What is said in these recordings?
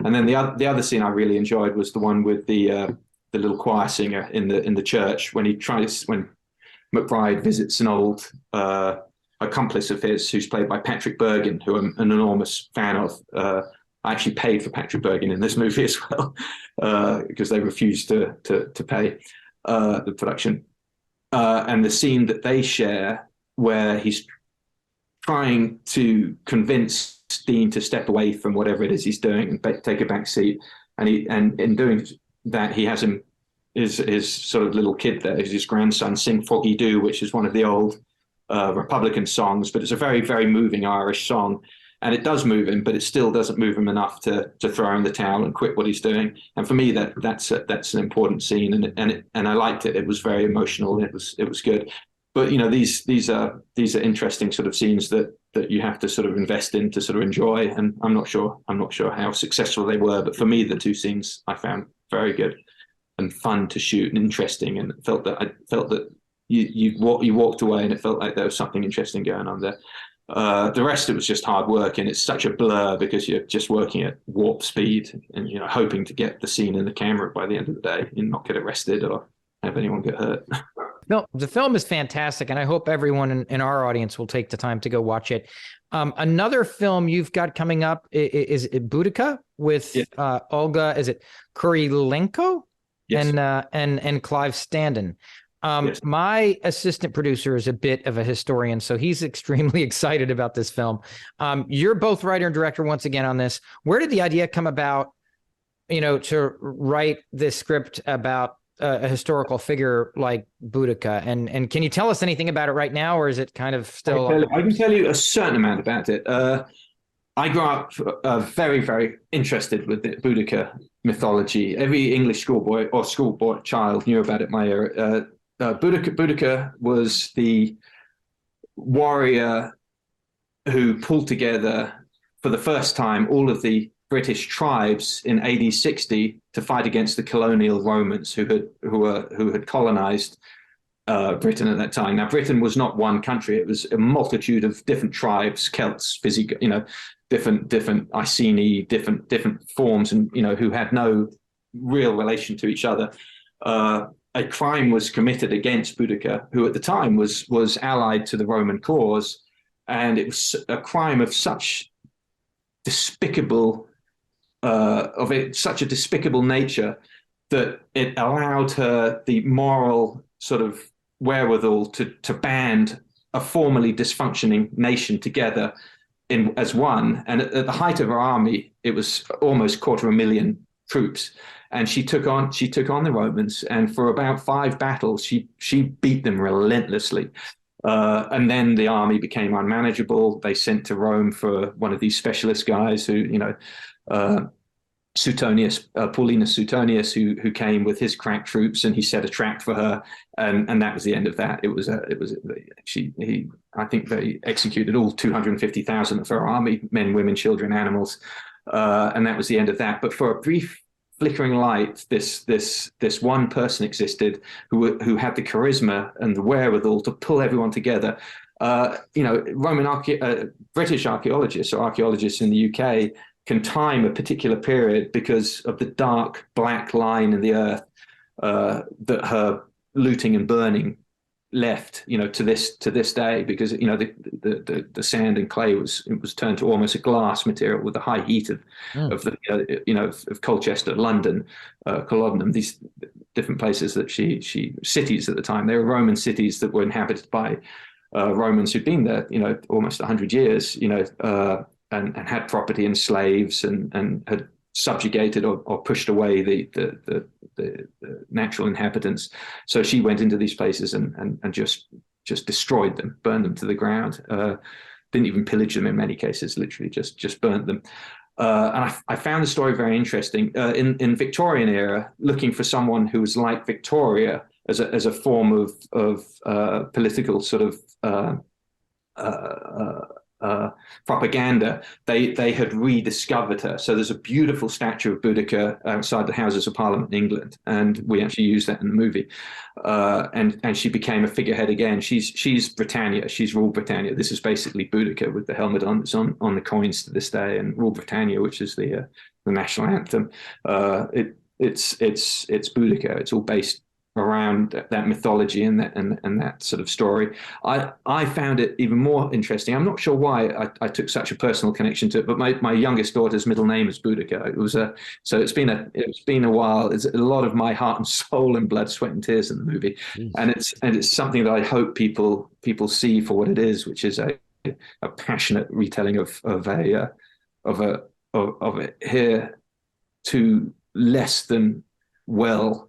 And then the other scene I really enjoyed was the one with the little choir singer in the church when McBride visits an old accomplice of his who's played by Patrick Bergin, who I'm an enormous fan of. I actually paid for Patrick Bergin in this movie as well because they refused to pay the production. And the scene that they share where he's trying to convince Dean to step away from whatever it is he's doing and take a back seat. And in doing that, he has his sort of little kid there, his grandson, sing Foggy Doo, which is one of the old Republican songs, but it's a very, very moving Irish song. And it does move him, but it still doesn't move him enough to throw in the towel and quit what he's doing. And for me, that's an important scene, and I liked it. It was very emotional. And it was good. But these are interesting sort of scenes that you have to sort of invest in to sort of enjoy. And I'm not sure how successful they were, but for me, the two scenes I found very good and fun to shoot and interesting, and I felt that you walked away and it felt like there was something interesting going on there. The rest, it was just hard work, and it's such a blur because you're just working at warp speed and hoping to get the scene in the camera by the end of the day and not get arrested or have anyone get hurt. No, the film is fantastic, and I hope everyone in our audience will take the time to go watch it. Another film you've got coming up is Boudica with Olga, is it Kurylenko? Yes. And Clive Standen. Yes. My assistant producer is a bit of a historian, so he's extremely excited about this film. You're both writer and director once again on this. Where did the idea come about, to write this script about a historical figure like Boudica? And can you tell us anything about it right now, or is it kind of still? I can tell you a certain amount about it. I grew up very, very interested with the Boudica mythology. Every English schoolboy or schoolboy child knew about it in my era. Boudica was the warrior who pulled together for the first time all of the British tribes in AD 60 to fight against the colonial Romans who had colonized Britain at that time. Now, Britain was not one country; it was a multitude of different tribes, Celts, different Iceni, different forms, and who had no real relation to each other. A crime was committed against Boudica, who at the time was allied to the Roman cause, and it was a crime of such such a despicable nature that it allowed her the moral sort of wherewithal to band a formerly dysfunctioning nation together as one. And at the height of her army, it was almost 250,000 troops. And she took on the Romans, and for about 5 battles, she beat them relentlessly. And then the army became unmanageable. They sent to Rome for one of these specialist guys who, Suetonius, Paulinus Suetonius, who came with his crack troops, and he set a trap for her, and that was the end of that. I think they executed all 250,000 of her army, men, women, children, animals, and that was the end of that. But for a brief flickering light, this one person existed who had the charisma and the wherewithal to pull everyone together. British archaeologists or archaeologists in the UK can time a particular period because of the dark black line in the earth that her looting and burning left, to this day, because the sand and clay was turned to almost a glass material with the high heat of of Colchester, London, Culloden, these different places that cities at the time. They were Roman cities that were inhabited by Romans who'd been there almost 100 years, and had property and slaves and had subjugated or pushed away the natural inhabitants. So she went into these places and just destroyed them, burned them to the ground. Didn't even pillage them in many cases, literally just burnt them. And I found the story very interesting. In Victorian era, looking for someone who was like Victoria as a form of political sort of propaganda, they had rediscovered her. So there's a beautiful statue of Boudica outside the Houses of Parliament in England, and we actually used that in the movie. And she became a figurehead again. She's Britannia. She's Rule Britannia. This is basically Boudica with the helmet on. It's on the coins to this day. And Rule Britannia, which is the national anthem, it's Boudica. It's all based around that mythology and that sort of story. I found it even more interesting. I'm not sure why I took such a personal connection to it, but my youngest daughter's middle name is Boudica. It was so it's been a while. It's a lot of my heart and soul and blood, sweat and tears in the movie, and it's something that I hope people see for what it is, which is a passionate retelling of a here to less than well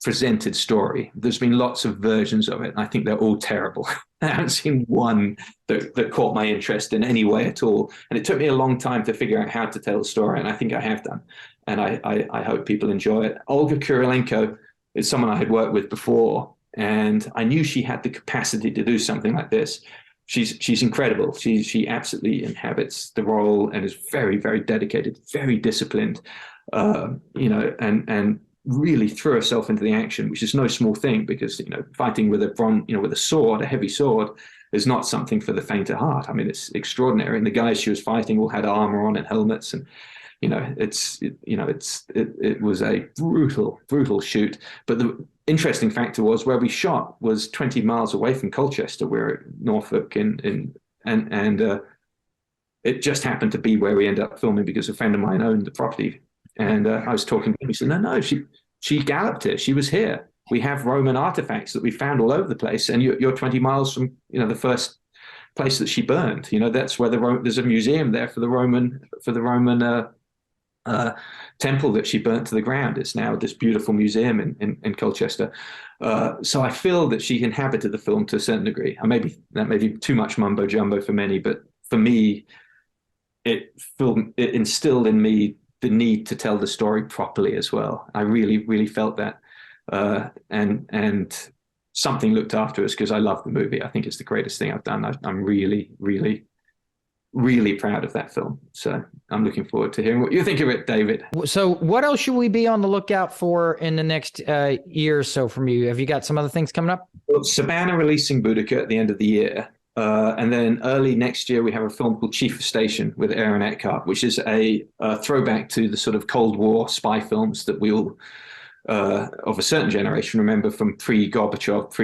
presented story. There's been lots of versions of it, and I think they're all terrible. I haven't seen one that caught my interest in any way at all. And it took me a long time to figure out how to tell the story, and I think I have done. And I hope people enjoy it. Olga Kurylenko is someone I had worked with before, and I knew she had the capacity to do something like this. She's incredible. She absolutely inhabits the role and is very, very dedicated, very disciplined, and really threw herself into the action, which is no small thing, because fighting with a sword, a heavy sword, is not something for the faint of heart. I mean, it's extraordinary. And the guys she was fighting all had armor on and helmets, and it was a brutal shoot. But the interesting factor was where we shot was 20 miles away from Colchester. We're at Norfolk, and it just happened to be where we ended up filming because a friend of mine owned the property. And I was talking to him. He said, no, she galloped here. She was here. We have Roman artifacts that we found all over the place, and you're 20 miles from the first place that she burned. That's where there's a museum there for the Roman temple that she burnt to the ground. It's now this beautiful museum in Colchester. So I feel that she inhabited the film to a certain degree. That may be too much mumbo jumbo for many, but for me, it instilled in me the need to tell the story properly as well. I really, really felt that. And something looked after us, because I love the movie. I think it's the greatest thing I've done. I'm really, really, really proud of that film. So I'm looking forward to hearing what you think of it, David. So what else should we be on the lookout for in the next year or so from you? Have you got some other things coming up? Well, Savannah releasing Boudica at the end of the year. And then early next year, we have a film called Chief of Station with Aaron Eckhart, which is a throwback to the sort of Cold War spy films that we all, of a certain generation, remember from pre-Gorbachev,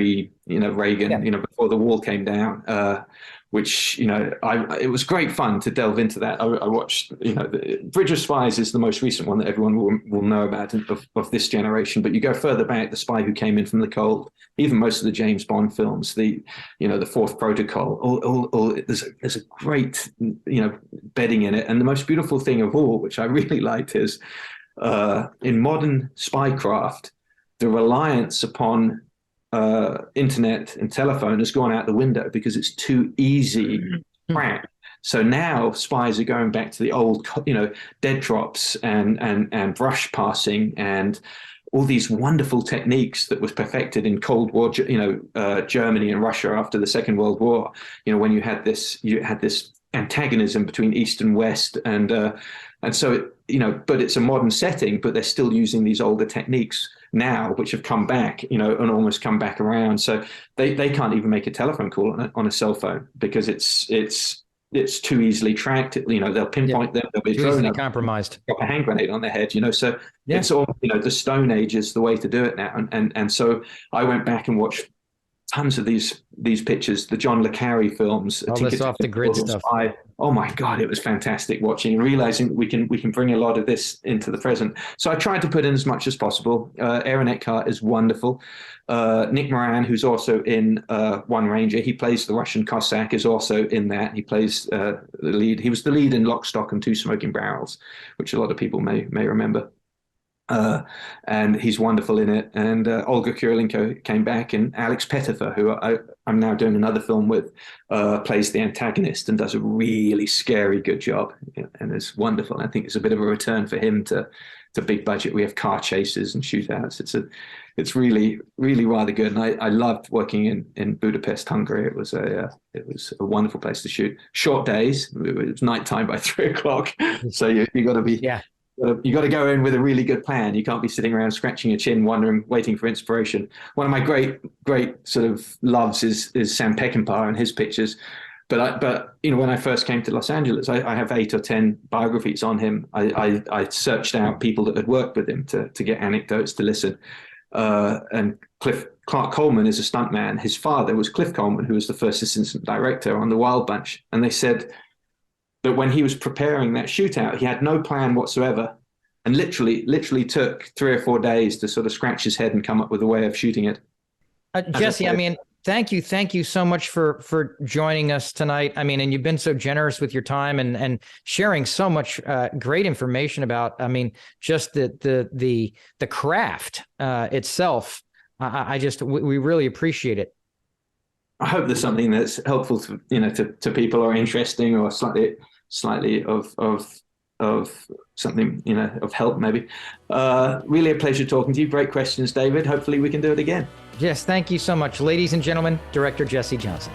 Reagan, before the wall came down. Which it was great fun to delve into that. I watched, the Bridge of Spies is the most recent one that everyone will know about of this generation. But you go further back, The Spy Who Came In From the Cold, even most of the James Bond films, the Fourth Protocol. There's a great bedding in it. And the most beautiful thing of all, which I really liked, is in modern spycraft, the reliance upon internet and telephone has gone out the window because it's too easy to crack. So now spies are going back to the old, dead drops and brush passing and all these wonderful techniques that was perfected in Cold War, Germany and Russia after the Second World War. When you had this antagonism between East and West, and so but it's a modern setting, but they're still using these older techniques now, which have come back, and almost come back around. So they can't even make a telephone call on a cell phone because it's too easily tracked. They'll pinpoint them. They'll be thrown compromised. Drop a hand grenade on their head. So it's all the Stone Age is the way to do it now. And so I went back and watched tons of these pictures, the John le Carre films, all this off the grid stuff. Oh my God, it was fantastic watching and realizing we can bring a lot of this into the present. So I tried to put in as much as possible. Aaron Eckhart is wonderful. Nick Moran, who's also in One Ranger, he plays the Russian Cossack, is also in that. He plays the lead. He was the lead in Lock, Stock and Two Smoking Barrels, which a lot of people may remember. Uh, and he's wonderful in it. And Olga Kurylenko came back, and Alex Pettifer, who I'm now doing another film with, plays the antagonist and does a really scary good job. And it's wonderful. I think it's a bit of a return for him to big budget. We have car chases and shootouts. It's really, really rather good. And I loved working in Budapest, Hungary. It was a wonderful place to shoot. Short days. It was nighttime by 3:00. So you got to be, Yeah. you got to go in with a really good plan. You can't be sitting around scratching your chin, wondering, waiting for inspiration. One of my great sort of loves is Sam Peckinpah and his pictures. But when I first came to Los Angeles, I have 8 or 10 biographies on him. I searched out people that had worked with him to get anecdotes to listen. And Clark Coleman is a stuntman. His father was Cliff Coleman, who was the first assistant director on The Wild Bunch. And they said that when he was preparing that shootout, he had no plan whatsoever, and literally took 3 or 4 days to sort of scratch his head and come up with a way of shooting it. Jesse, I mean, thank you so much for joining us tonight. I mean, and you've been so generous with your time and sharing so much great information about, I mean, just the craft itself. We really appreciate it. I hope there's something that's helpful to people, or interesting, or slightly of something, of help maybe. Really a pleasure talking to you. Great questions, David. Hopefully we can do it again. Yes, thank you so much. Ladies and gentlemen, Director Jesse Johnson.